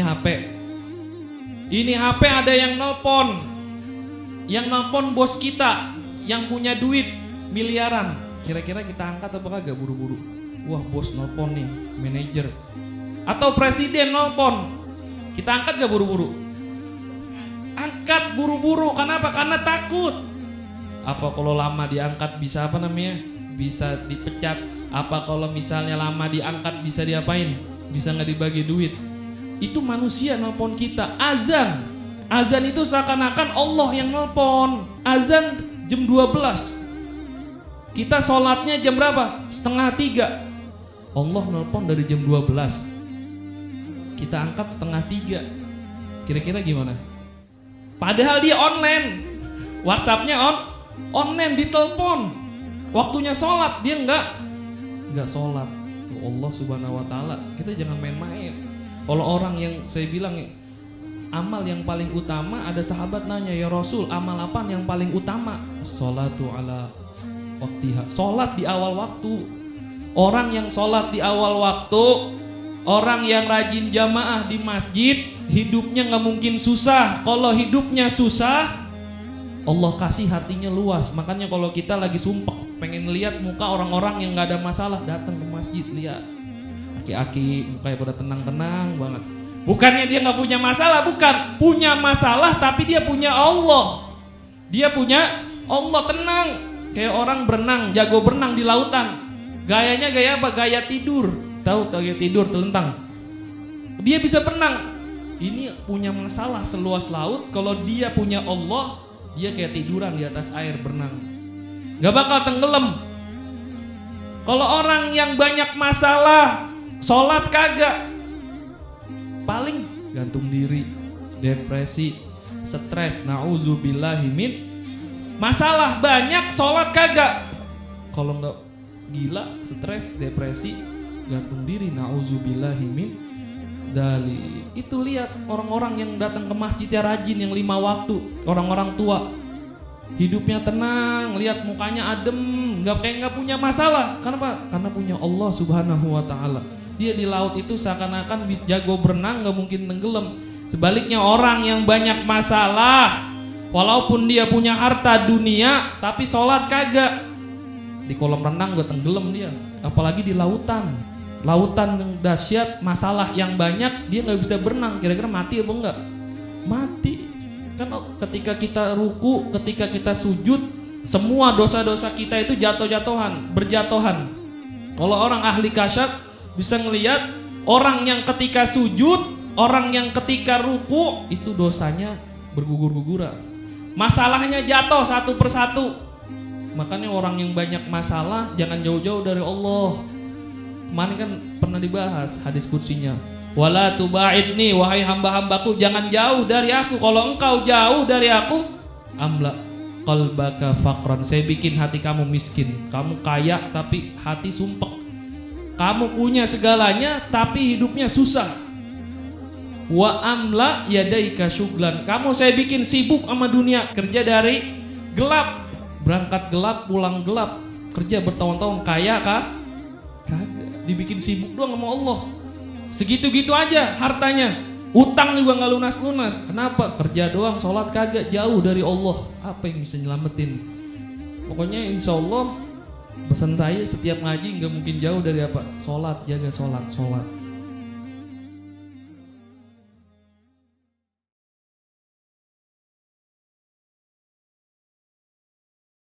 HP. Ini HP ada yang nelpon. Yang nelpon bos kita yang punya duit miliaran. Kira-kira kita angkat apa kagak buru-buru? Wah, bos nelpon nih, manajer. Atau presiden nelpon. Kita angkat gak buru-buru? Angkat buru-buru. Kenapa? Karena takut. Apa kalau lama diangkat bisa apa namanya? Bisa dipecat. Apa kalau misalnya lama diangkat bisa diapain? Bisa gak dibagi duit? Itu manusia nelpon kita. Azan itu seakan-akan Allah yang nelpon. Azan jam 12. Kita sholatnya jam berapa? 2:30. Allah nelpon dari jam 12. Kita angkat 2:30. Kira-kira gimana? Padahal dia online. WhatsApp-nya online, ditelepon. Waktunya sholat dia enggak sholat. Tuh Allah Subhanahu wa taala. Kita jangan main-main. Kalau orang yang saya bilang amal yang paling utama, ada sahabat nanya, ya Rasul, amal apa yang paling utama? Sholatu ala waktiha. Sholat di awal waktu. Orang yang sholat di awal waktu, orang yang rajin jamaah di masjid, hidupnya gak mungkin susah. Kalau hidupnya susah, Allah kasih hatinya luas. Makanya kalau kita lagi sumpah pengen lihat muka orang-orang yang gak ada masalah, datang ke masjid, lihat aki-aki mukanya pada tenang-tenang banget. Bukannya dia gak punya masalah, bukan. Punya masalah tapi dia punya Allah. Dia punya Allah, tenang. Kayak orang berenang, jago berenang di lautan. Gayanya gaya apa? Gaya tidur. Tahu gaya tidur telentang. Dia bisa berenang. Ini punya masalah seluas laut. Kalau dia punya Allah, dia kayak tiduran di atas air berenang. Gak bakal tenggelam. Kalau orang yang banyak masalah, sholat kagak, paling gantung diri, depresi, stres, na'udzubillahi min. Masalah banyak, sholat kagak. Kalau nggak gila, stres, depresi, gantung diri, na'udzubillahi min dali. Itu lihat orang-orang yang datang ke masjid ya rajin, yang 5 waktu, orang-orang tua, hidupnya tenang, lihat mukanya adem, nggak punya masalah. Kenapa? Karena punya Allah Subhanahu wa taala. Dia di laut itu seakan-akan bisa jago berenang, gak mungkin tenggelam. Sebaliknya orang yang banyak masalah, walaupun dia punya harta dunia, tapi sholat kagak. Di kolam renang gak tenggelam dia. Apalagi di lautan. Lautan yang dahsyat, masalah yang banyak, dia gak bisa berenang. Kira-kira mati apa enggak? Mati. Kan ketika kita ruku, ketika kita sujud, semua dosa-dosa kita itu jatuh-jatuhan, berjatuhan. Kalau orang ahli kasyaf bisa ngelihat orang yang ketika sujud, orang yang ketika ruku itu dosanya bergugur-guguran. Masalahnya jatuh satu persatu. Makanya orang yang banyak masalah jangan jauh-jauh dari Allah. Kemarin kan pernah dibahas hadis qudsinya. Wala tubaidni, wahai hamba-hambaku, jangan jauh dari aku. Kalau engkau jauh dari aku, amla qalbaka faqran, saya bikin hati kamu miskin. Kamu kaya tapi hati sumpek. Kamu punya segalanya tapi hidupnya susah. Wa amla yadaika syuglan, kamu saya bikin sibuk sama dunia, kerja dari gelap, berangkat gelap, pulang gelap, kerja bertahun-tahun, kaya kah? Kagak, dibikin sibuk doang sama Allah. Segitu-gitu aja hartanya, utang juga gak lunas-lunas. Kenapa? Kerja doang, sholat kagak, jauh dari Allah. Apa yang bisa nyelamatin? Pokoknya insya Allah pesan saya setiap ngaji nggak mungkin jauh dari apa? Sholat, jaga sholat.